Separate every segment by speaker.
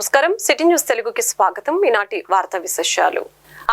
Speaker 1: నమస్కారం. City news తెలుగుకి స్వాగతం. ఈనాటి వార్తా విశేషాలు.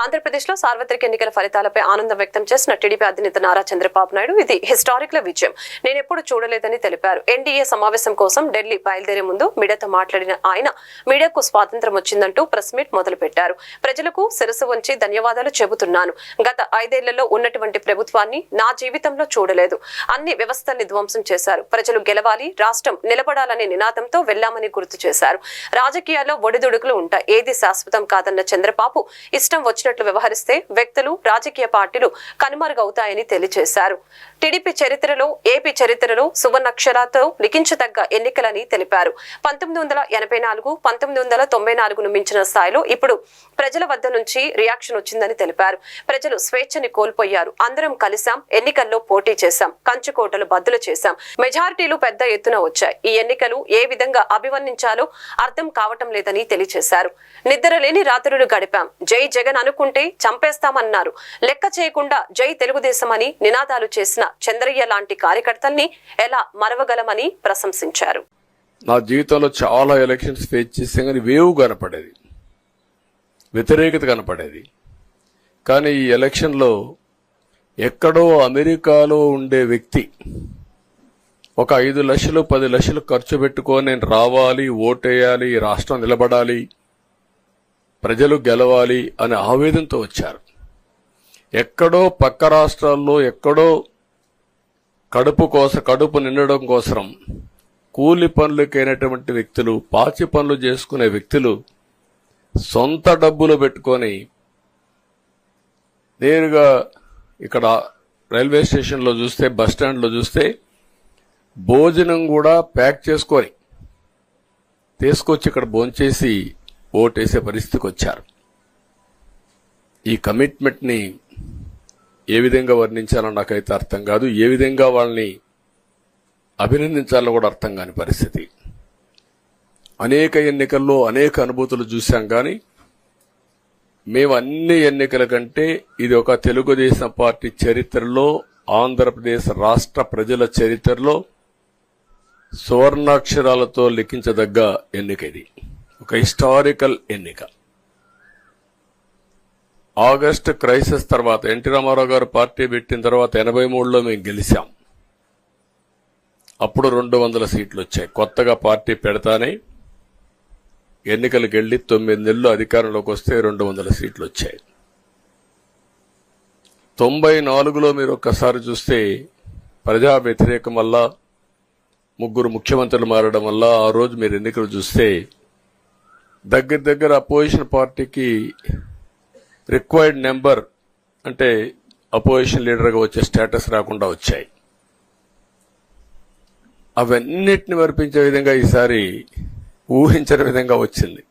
Speaker 1: ఆంధ్రప్రదేశ్లో సార్వత్రిక ఎన్నికల ఫలితాలపై ఆనందం వ్యక్తం చేసిన టీడీపీ అధినేత నారా చంద్రబాబు నాయుడు ఇది హిస్టారిక్ విజయం, నేనెప్పుడు చూడలేదని తెలిపారు. ఎన్డీఏ సమావేశం కోసం ఢిల్లీ బయలుదేరే ముందు మీడియాతో మాట్లాడిన ఆయన మీడియాకు స్వాతంత్రం వచ్చిందంటూ ప్రెస్ మీట్ మొదలుపెట్టారు. ప్రజలకు శిరసు వంచి ధన్యవాదాలు చెబుతున్నాను. గత 5 ఏళ్లలో ఉన్నటువంటి ప్రభుత్వాన్ని నా జీవితంలో చూడలేదు. అన్ని వ్యవస్థల్ని ధ్వంసం చేశారు. ప్రజలు గెలవాలి, రాష్ట్రం నిలబడాలనే నినాదంతో వెళ్లామని గుర్తు చేశారు. రాజకీయాల్లో ఒడిదుడుకులు ఉంటాయి, ఏది శాశ్వతం కాదన్న చంద్రబాబు ఇష్టం వచ్చినట్లు వ్యవహరిస్తే వ్యక్తులు, రాజకీయ పార్టీలు కనుమరుగవుతాయని తెలియజేశారు. టీడీపీ చరిత్రలో, ఏపీ చరిత్రలో సువర్ణాక్షరాలతో లిఖించదగ్గ ఎన్నికలని తెలిపారు. 1984, 1994ను మించిన స్థాయిలో ఇప్పుడు ప్రజల వద్ద నుంచి రియాక్షన్ వచ్చిందని తెలిపారు. ప్రజలు స్వేచ్ఛని కోల్పోయారు. అందరం కలిసాం, ఎన్నికల్లో పోటీ చేశాం, కంచుకోటలు బద్దులు చేశాం, మెజారిటీలు పెద్ద ఎత్తున వచ్చాయి. ఈ ఎన్నికలు ఏ విధంగా అభివర్ణించాలో అర్థం కావటం లేదని తెలియజేశారు. నిద్రలేని రాత్రులు గడిపాం, జై జగన్ అనుకుంటే చంపేస్తామన్నారు. లెక్క చేయకుండా జై తెలుగుదేశం అని నినాదాలు చేసిన చంద్రయ్య లాంటి కార్యకర్తల్ని ఎలా మరవగలమని ప్రశంసించారు.
Speaker 2: నా జీవితంలో చాలా ఎలక్షన్స్ ఫేస్ చేస్తే కానీ వేవ్ కనపడేది, వ్యతిరేకత కనపడేది. కానీ ఈ ఎలక్షన్లో ఎక్కడో అమెరికాలో ఉండే వ్యక్తి ఒక 5 లక్షలు 10 లక్షలు ఖర్చు పెట్టుకొని నేను రావాలి, ఓటేయాలి, రాష్ట్రం నిలబడాలి, ప్రజలు గెలవాలి అనే ఆవేదనతో వచ్చారు. ఎక్కడో పక్క రాష్ట్రాల్లో ఎక్కడో కడుపు నిండడం కోసం కూలి పనులకైనటువంటి వ్యక్తులు, పాచి పనులు చేసుకునే వ్యక్తులు సొంత డబ్బులు పెట్టుకొని నేరుగా ఇక్కడ రైల్వే స్టేషన్లో చూస్తే, బస్ స్టాండ్లో చూస్తే భోజనం కూడా ప్యాక్ చేసుకొని తీసుకొచ్చి ఇక్కడ భోంచేసి ఓటేసే పరిస్థితికి వచ్చారు. ఈ కమిట్మెంట్ ని ఏ విధంగా వర్ణించాలో నాకైతే అర్థం కాదు. ఏ విధంగా వాళ్ళని అభినందించాలో కూడా అర్థం కాని పరిస్థితి. అనేక ఎన్నికల్లో అనేక అనుభూతులు చూశాం. కానీ మేము అన్ని ఎన్నికల కంటే ఇది ఒక తెలుగుదేశం పార్టీ చరిత్రలో, ఆంధ్రప్రదేశ్ రాష్ట్ర ప్రజల చరిత్రలో సువర్ణాక్షరాలతో లిఖించదగ్గ ఎన్నిక. ఇది ఒక హిస్టారికల్ ఎన్నిక. ఆగస్టు క్రైసిస్ తర్వాత ఎన్టీ రామారావు గారు పార్టీ పెట్టిన తర్వాత 83లో మేము గెలిచాం. అప్పుడు 200 సీట్లు వచ్చాయి. కొత్తగా పార్టీ పెడతానే ఎన్నికలకు వెళ్లి 9 నెలలు అధికారంలోకి వస్తే 200 సీట్లు వచ్చాయి. 94లో మీరు ఒక్కసారి చూస్తే ప్రజా వ్యతిరేకం వల్ల 3 ముఖ్యమంత్రులు మారడం వల్ల ఆ రోజు మీరు ఎన్నికలు చూస్తే దగ్గర అపోజిషన్ పార్టీకి రిక్వైర్డ్ నెంబర్ అంటే అపోజిషన్ లీడర్గా వచ్చే స్టేటస్ రాకుండా వచ్చాయి. అవన్నిటిని వర్పించే విధంగా ఈసారి ఊహించని విధంగా వచ్చింది.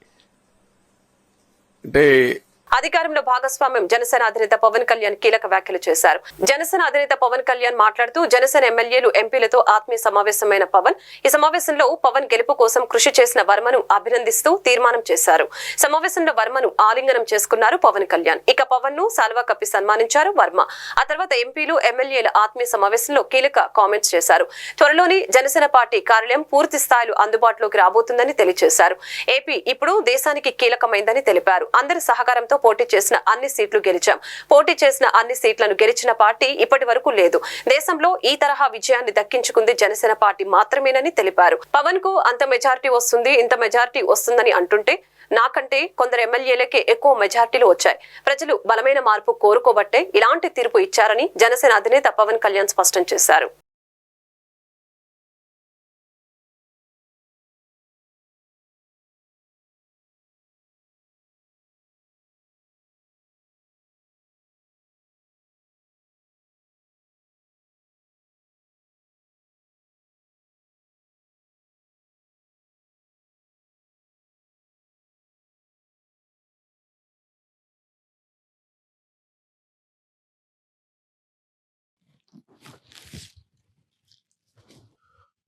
Speaker 2: అంటే
Speaker 1: అధికారంలో భాగస్వామ్యం జనసేన అధినేత పవన్ కళ్యాణ్ కీలక వ్యాఖ్యలు చేశారు. జనసేన అధినేత పవన్ కళ్యాణ్ మాట్లాడుతూ జనసేన ఎమ్మెల్యేలు, ఎంపీలతో ఆత్మీయ సమావేశమైన పవన్ ఈ సమావేశంలో పవన్ గెలుపు కోసం కృషి చేసిన వర్మను అభినందిస్తూ తీర్మానం చేశారు. సమావేశంలో వర్మను ఆలింగనం చేసుకున్నారు పవన్ కళ్యాణ్. ఇక పవన్ ను సాల్వా కప్పి సన్మానించారు వర్మ. ఆ తర్వాత ఎంపీలు, ఎమ్మెల్యేల ఆత్మీయ సమావేశంలో కీలక కామెంట్స్ చేశారు. త్వరలోని జనసేన పార్టీ కార్యాలయం పూర్తి స్థాయిలో అందుబాటులోకి రాబోతుందని తెలియజేశారు. ఏపీ ఇప్పుడు దేశానికి కీలకమైందని తెలిపారు. అందరి సహకారంతో పోటీ చేసిన అన్ని సీట్లు గెలిచాం. పోటీ చేసిన అన్ని సీట్లను గెలిచిన పార్టీ ఇప్పటి వరకు లేదు. దేశంలో ఈ తరహా విజయాన్ని దక్కించుకుంది జనసేన పార్టీ మాత్రమేనని తెలిపారు. పవన్ కు అంత మెజారిటీ వస్తుంది, ఇంత మెజారిటీ వస్తుందని అంటుంటే నాకంటే కొందరు ఎమ్మెల్యేలకే ఎక్కువ మెజార్టీలు వచ్చాయి. ప్రజలు బలమైన మార్పు కోరుకోబట్టే ఇలాంటి తీర్పు ఇచ్చారని జనసేన అధినేత పవన్ కళ్యాణ్ స్పష్టం చేశారు.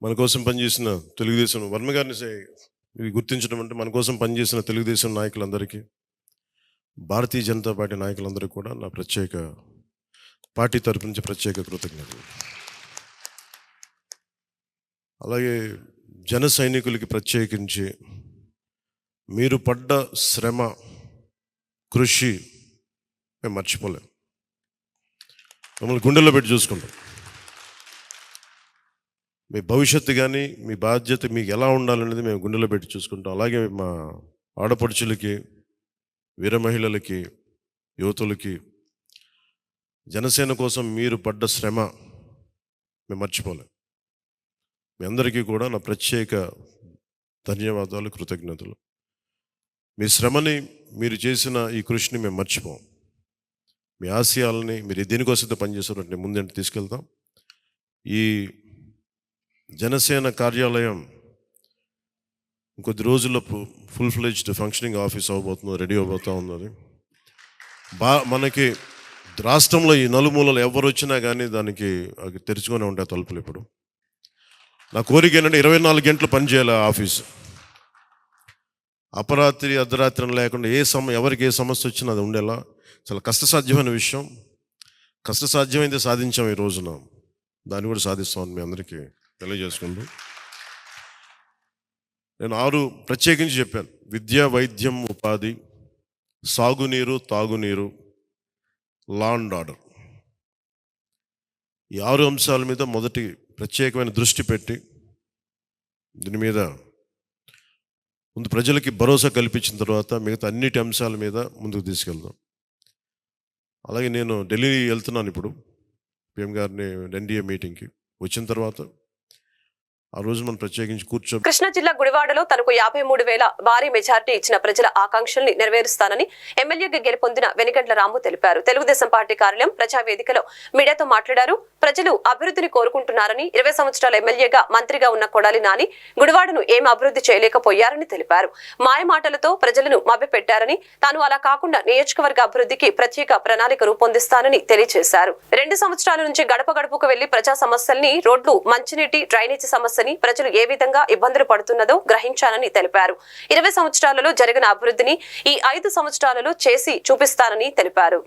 Speaker 3: మన కోసం పనిచేసిన తెలుగుదేశం వర్మ గారిని గుర్తించడం అంటే మన కోసం పనిచేసిన తెలుగుదేశం నాయకులందరికీ, భారతీయ జనతా పార్టీ నాయకులందరికీ కూడా నా పార్టీ తరపు నుంచి ప్రత్యేక కృతజ్ఞతలు. అలాగే జన సైనికులకి ప్రత్యేకించి మీరు పడ్డ శ్రమ, కృషి మేము మర్చిపోలేం. మిమ్మల్ని గుండెల్లో పెట్టి చూసుకుంటాం. మీ భవిష్యత్తు కానీ మీ బాధ్యత మీకు ఎలా ఉండాలనేది మేము గుండెలో పెట్టి చూసుకుంటాం. అలాగే మా ఆడపడుచులకి, వీర మహిళలకి, యువతులకి జనసేన కోసం మీరు పడ్డ శ్రమ మేము మర్చిపోలేం. మీ అందరికీ కూడా నా ప్రత్యేక ధన్యవాదాలు, కృతజ్ఞతలు. మీ శ్రమని, మీరు చేసిన ఈ కృషిని మేము మర్చిపోం. మీ ఆశయాలని మీరు దేనికోసమైతే పనిచేసేటట్టు ముందంటే తీసుకెళ్తాం. ఈ జనసేన కార్యాలయం ఇంకొద్ది రోజుల్లో ఫుల్ ఫ్లెడ్జ్డ్ ఫంక్షనింగ్ ఆఫీస్ అవ్వబోతుంది, రెడీ అవబోతూ ఉన్నది. మనకి రాష్ట్రంలో ఈ నలుమూలలు ఎవరు వచ్చినా కానీ దానికి తెరుచుకొని ఉంటాయి తలుపులు. ఇప్పుడు నా కోరిక ఏంటంటే 24 గంటలు పనిచేయాలి ఆ ఆఫీసు. అపరాత్రి అర్ధరాత్రి లేకుండా ఎవరికి ఏ సమస్య వచ్చినా అది ఉండేలా. చాలా కష్టసాధ్యమైన విషయం. కష్టసాధ్యమైతే సాధించాం ఈ రోజున. దాన్ని కూడా సాధిస్తామని మీ అందరికీ తెలియజేసుకుంటూ నేను 6 ప్రత్యేకించి చెప్పాను. విద్య, వైద్యం, ఉపాధి, సాగునీరు, తాగునీరు, లా అండ్ ఆర్డర్. ఈ 6 అంశాల మీద మొదటి ప్రత్యేకమైన దృష్టి పెట్టి దీని మీద ముందు ప్రజలకి భరోసా కల్పించిన తర్వాత మిగతా అన్నిటి అంశాల మీద ముందుకు తీసుకెళ్దాం. అలాగే నేను ఢిల్లీ వెళ్తున్నాను ఇప్పుడు PM గారిని ఎన్డీఏ మీటింగ్కి. వచ్చిన తర్వాత ఆ రోజు మనం ప్రత్యేకించి
Speaker 1: కృష్ణా జిల్లా గుడివాడలో తనకు 53,000 భారీ మెజార్టీ ఇచ్చిన ప్రజల ఆకాంక్షల్ని నెరవేరుస్తానని ఎమ్మెల్యేగా గెలుపొందిన వెనిగండ్ల రాము తెలిపారు. తెలుగుదేశం పార్టీ కార్యాలయం ప్రజావేదికలో మీడియాతో మాట్లాడారు. ప్రజలు అభివృద్ధిని కోరుకుంటున్నారని, 20 సంవత్సరాల ఎమ్మెల్యేగా మంత్రిగా ఉన్న కొడాలి నాని గుడివాడను ఏం అభివృద్ధి చేయలేకపోయారని తెలిపారు. మాయ మాటలతో ప్రజలను మభ్యపెట్టారని, తాను అలా కాకుండా నియోజకవర్గ అభివృద్ధికి ప్రత్యేక ప్రణాళిక రూపొందిస్తానని తెలియజేశారు. 2 సంవత్సరాల నుంచి గడప గడపకు వెళ్లి ప్రజా సమస్యల్ని, రోడ్లు, మంచినీటి, డ్రైనేజీ సమస్యని ప్రజలు ఏ విధంగా ఇబ్బందులు పడుతున్నదో గ్రహించానని తెలిపారు. 20 సంవత్సరాలలో జరిగిన అభివృద్ధిని ఈ 5 సంవత్సరాలలో చేసి చూపిస్తానని తెలిపారు.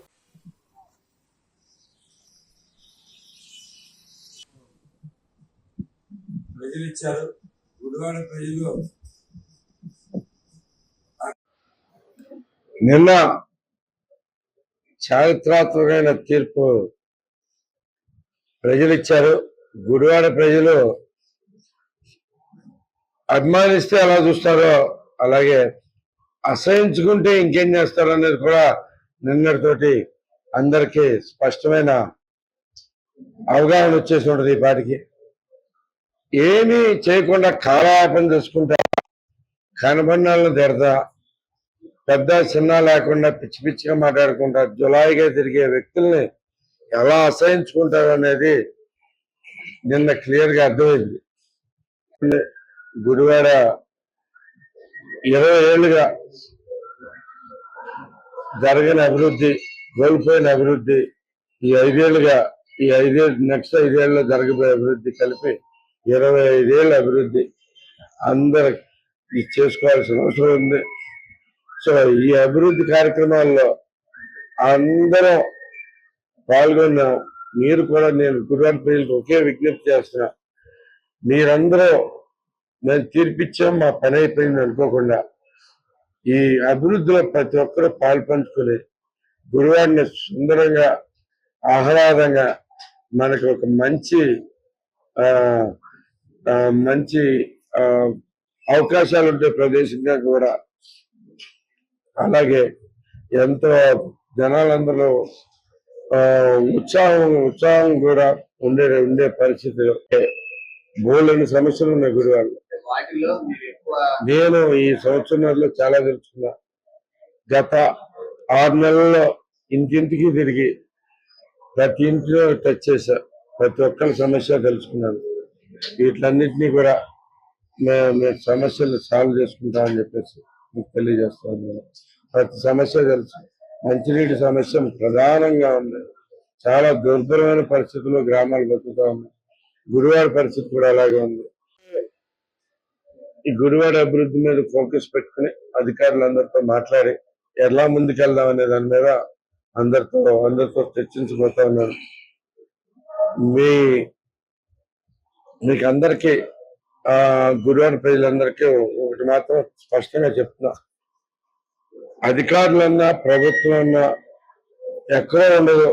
Speaker 4: నిన్న చారిత్రాత్మకమైన తీర్పు ప్రజలిచ్చారు. గుడివాడ ప్రజలు అభిమానిస్తే ఎలా చూస్తారో అలాగే అసహించుకుంటే ఇంకేం చేస్తారో అనేది కూడా నిన్నటితోటి అందరికీ స్పష్టమైన అవగాహన వచ్చేసి ఉంటుంది. ఈ పాటికి ఏమీ చేయకుండా కాలయాపన చేసుకుంటా, కనబడినాలను తిడతా, పెద్ద చిన్న లేకుండా పిచ్చి పిచ్చిగా మాట్లాడుకుంటా జులాయిగా తిరిగే వ్యక్తుల్ని ఎలా అసహించుకుంటారు అనేది నిన్న క్లియర్ గా అర్థమైంది. గుడివాడ 20 ఏళ్లుగా జరగని అభివృద్ధి, కోల్పోయిన అభివృద్ధి, ఈ 5 ఏళ్లుగా, ఈ 5 నెక్స్ట్ 5 ఏళ్ళలో జరగబోయే అభివృద్ధి కలిపి 25 ఏళ్ళ అభివృద్ధి అందరికి చేసుకోవాల్సిన అవసరం ఉంది. సో ఈ అభివృద్ధి కార్యక్రమాల్లో అందరం పాల్గొన్నాం. మీరు కూడా, నేను గుడివాడ ప్రజలకు ఒకే విజ్ఞప్తి చేస్తున్నా, మీరందరూ మేము తీర్పిచ్చాం, మా పని అయిపోయింది అనుకోకుండా ఈ అభివృద్ధిలో ప్రతి ఒక్కరూ పాల్పంచుకుని గుడివాడని సుందరంగా, ఆహ్లాదంగా, మనకు ఒక మంచి అవకాశాలు ఉండే ప్రదేశంగా కూడా, అలాగే ఎంతో జనాలందరూ ఉత్సాహం కూడా ఉండే పరిస్థితులు, బోల్డని సమస్యలు ఉన్నాయి గుడివాడలో. నేను ఈ సంవత్సరంలో చాలా తెలుసుకున్నా. గత 6 నెలల్లో ఇంటింటికి తిరిగి ప్రతి ఇంటిలో టచ్ చేశా, ప్రతి ఒక్కరి సమస్య తెలుసుకున్నాను. వీటిలన్నింటినీ కూడా మేము సమస్యలు సాల్వ్ చేసుకుంటామని చెప్పేసి మీకు తెలియజేస్తాను. నేను ప్రతి సమస్య తెలుసు. మంచినీటి సమస్య ప్రధానంగా ఉంది. చాలా దుర్భరమైన పరిస్థితుల్లో గ్రామాలు బతుకుతా ఉన్నాయి. గుడివాడ పరిస్థితి కూడా అలాగే ఉంది. ఈ గుడివాడ అభివృద్ధి మీద ఫోకస్ పెట్టుకుని అధికారులందరితో మాట్లాడి ఎలా ముందుకెళ్దాం అనే దాని మీద అందరితో చర్చించబోతా ఉన్నాను. మీకు అందరికీ గుడివాడ ప్రజలందరికీ ఒకటి మాత్రం స్పష్టంగా చెప్తున్నా, అధికారులన్నా ప్రభుత్వం అన్నా ఎక్కడో ఉండదు,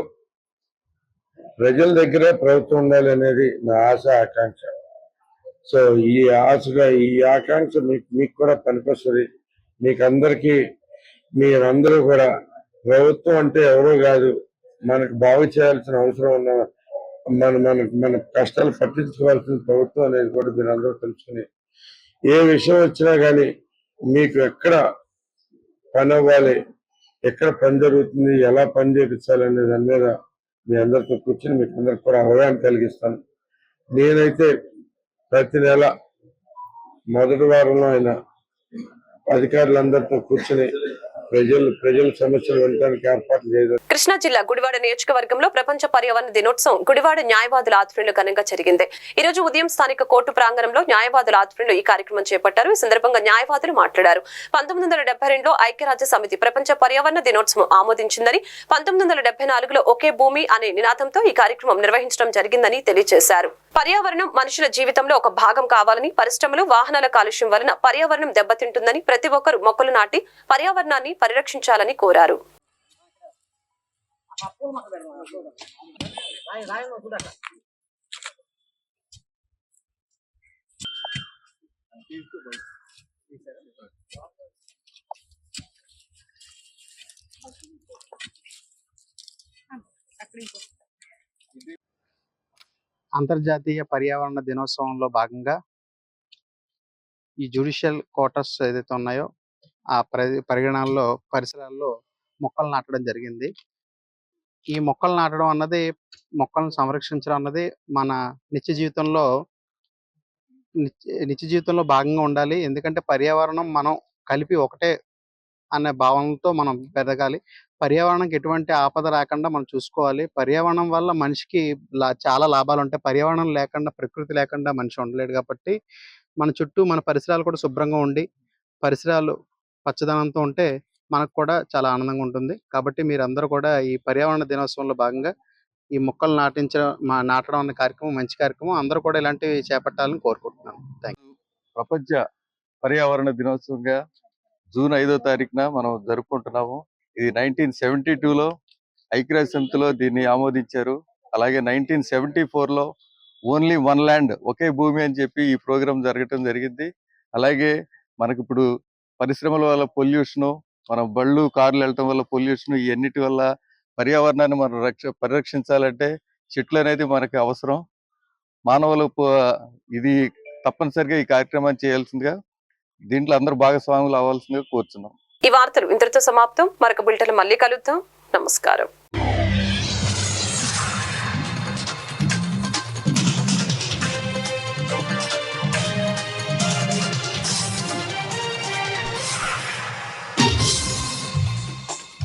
Speaker 4: ప్రజల దగ్గరే ప్రభుత్వం ఉండాలి అనేది నా ఆశ ఆకాంక్ష. సో ఈ ఆశగా ఈ ఆకాంక్ష మీకు కూడా పనికొస్తుంది. మీకందరికీ మీరందరూ కూడా ప్రభుత్వం అంటే ఎవరో కాదు, మనకు బాగు చేయాల్సిన అవసరం ఉన్న మన కష్టాలు పట్టించుకోవాల్సిన ప్రభుత్వం అనేది కూడా మీరందరూ తెలుసుకుని ఏ విషయం వచ్చినా కానీ మీకు ఎక్కడ పని అవ్వాలి, ఎక్కడ పని జరుగుతుంది, ఎలా పని చేయించాలి అనే దాని మీద మీ అందరితో కూర్చొని మీకు అందరికి కూడా అవగాహన కలిగిస్తాను. నేనైతే ప్రతి నెల మొదటి వారంలో అయినా అధికారులందరితో కూర్చొని ప్రజల సమస్యలు వినడానికి ఏర్పాట్లు చేయడం.
Speaker 1: కృష్ణా జిల్లా గుడివాడ నియోజకవర్గంలో ప్రపంచ పర్యావరణ దినోత్సవం గుడివాడ న్యాయవాదుల ఆధ్వర్యంలో ఘనంగా జరిగింది. ఈ రోజు ఉదయం స్థానిక కోర్టు ప్రాంగణంలో న్యాయవాదుల ఆధ్వర్యంలో ఈ కార్యక్రమం చేపట్టారు. ఈ సందర్భంగా న్యాయవాదులు మాట్లాడారు. 1972లో ఐక్యరాజ్య సమితి ప్రపంచ పర్యావరణ దినోత్సవం ఆమోదించిందని, 1974లో ఒకే భూమి అనే నినాదంతో ఈ కార్యక్రమం నిర్వహించడం జరిగిందని తెలియజేశారు. పర్యావరణం మనుషుల జీవితంలో ఒక భాగం కావాలని, పరిశ్రమలు, వాహనాల కాలుష్యం వలన పర్యావరణం దెబ్బతింటుందని ప్రతి ఒక్కరూ మొక్కలు నాటి పర్యావరణాన్ని పరిరక్షించాలని కోరారు.
Speaker 5: అంతర్జాతీయ పర్యావరణ దినోత్సవంలో భాగంగా ఈ జ్యుడిషియల్ క్వార్టర్స్ ఏదైతే ఉన్నాయో ఆ పరిగణనలో పరిసరాల్లో మొక్కలు నాటడం జరిగింది. ఈ మొక్కలు నాటడం అన్నది, మొక్కలను సంరక్షించడం అన్నది మన నిత్య జీవితంలో భాగంగా ఉండాలి. ఎందుకంటే పర్యావరణం మనం కలిపి ఒకటే అనే భావనతో మనం పెరగాలి. పర్యావరణానికి ఎటువంటి ఆపద రాకుండా మనం చూసుకోవాలి. పర్యావరణం వల్ల మనిషికి చాలా లాభాలు ఉంటాయి. పర్యావరణం లేకుండా, ప్రకృతి లేకుండా మనిషి ఉండలేడు. కాబట్టి మన చుట్టూ మన పరిసరాలు కూడా శుభ్రంగా ఉండి, పరిసరాలు పచ్చదనంతో ఉంటే మనకు కూడా చాలా ఆనందంగా ఉంటుంది. కాబట్టి మీరందరూ కూడా ఈ పర్యావరణ దినోత్సవంలో భాగంగా ఈ మొక్కలు నాటడం అనే కార్యక్రమం మంచి కార్యక్రమం. అందరూ కూడా ఇలాంటివి చేపట్టాలని కోరుకుంటున్నాను. Thank you.
Speaker 6: ప్రపంచ పర్యావరణ దినోత్సవంగా జూన్ 5వ తారీఖున మనం జరుపుకుంటున్నాము. ఇది 1972లో ఐక్యరాజ్య సమితిలో దీన్ని ఆమోదించారు. అలాగే 1974లో ఓన్లీ వన్ ల్యాండ్, ఒకే భూమి అని చెప్పి ఈ ప్రోగ్రాం జరగటం జరిగింది. అలాగే మనకిప్పుడు పరిశ్రమల వల్ల పొల్యూషను, మనం బళ్ళు కార్లు వెళ్ళటం వల్ల పొల్యూషన్, ఇవన్నిటి వల్ల పర్యావరణాన్ని మనం పరిరక్షించాలంటే చెట్లు అనేది మనకి అవసరం. మానవులు ఇది తప్పనిసరిగా ఈ కార్యక్రమాన్ని చేయాల్సిందిగా, దీంట్లో అందరూ భాగస్వాములు అవ్వాల్సిందిగా కోరుచున్నాం.
Speaker 1: ఈ వార్తలు ఇంతటితో సమాప్తం. మరొక బులెటిన్ మళ్ళీ కలుద్దాం. నమస్కారం.